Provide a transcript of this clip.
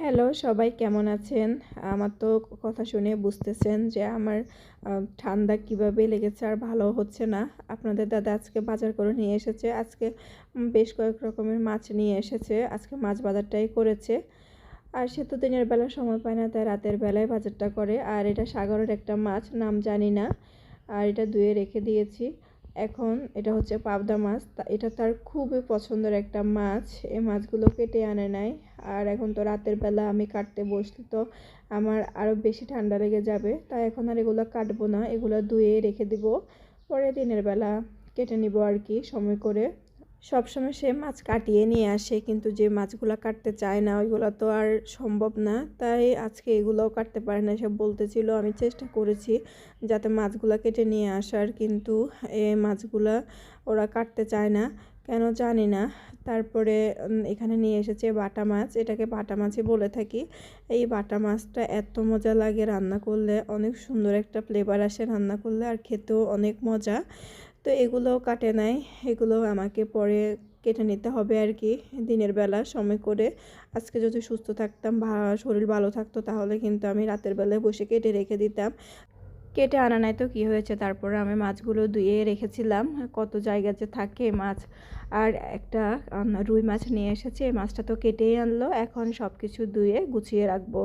Hello সবাই কেমন আছেন? আমার তো কথা শুনে বুঝতেছেন যে আমার ঠান্ডা কিভাবে লেগেছে আর ভালো হচ্ছে না। আপনাদের দাদা আজকে বাজার করে নিয়ে এসেছে। আজকে বেশ কয়েক রকমের মাছ নিয়ে এসেছে। আজকে মাছ বাজারটাই করেছে। আর সে তো দিনের বেলা সময় পায় না, তাই রাতের বেলায় বাজারটা করে। আর এটা সাগরের একটা মাছ, নাম জানি না। আর এটা ধুয়ে রেখে দিয়েছি। এখন এটা হচ্ছে পাবদা মাছ। এটা তার খুবই পছন্দের একটা মাছ। এই মাছগুলো কেটে আনে নাই। আর এখন তো রাতের বেলা আমি কাটতে বসলে তো আমার আরও বেশি ঠান্ডা লেগে যাবে, তাই এখন আর এগুলো কাটবো না, এগুলো ধুয়ে রেখে দিব। পরে দিনের বেলা কেটে নিব আর কি, সময় করে। সবসময় সে মাছ কাটিয়ে নিয়ে আসে, কিন্তু যে মাছগুলো কাটতে চায় না ওইগুলো তো আর সম্ভব না, তাই আজকে এগুলোও কাটতে পারে না। সে বলতেছিল, আমি চেষ্টা করেছি যাতে মাছগুলো কেটে নিয়ে আসার, কিন্তু এই মাছগুলা ওরা কাটতে চায় না, কেন জানি না। তারপরে এখানে নিয়ে এসেছে বাটা মাছ, এটাকে বাটা মাছই বলে থাকি। এই বাটা মাছটা এত মজা লাগে রান্না করলে, অনেক সুন্দর একটা ফ্লেভার আসে রান্না করলে, আর খেতেও অনেক মজা। তো এগুলোও কাটে নাই, এগুলো আমাকে পরে কেটে নিতে হবে আর কি, দিনের বেলা সময় করে। আজকে যদি সুস্থ থাকতাম, শরীর ভালো থাকতো, তাহলে কিন্তু আমি রাতের বেলায় বসে কেটে রেখে দিতাম। কেটে আনা নাই তো কী হয়েছে, তারপরে আমি মাছগুলো ধুয়ে রেখেছিলাম। কত জায়গা যে থাকে মাছ। আর একটা রুই মাছ নিয়ে এসেছে, এই মাছটা তো কেটেই আনলো, এখন সব কিছু ধুয়ে গুছিয়ে রাখবো।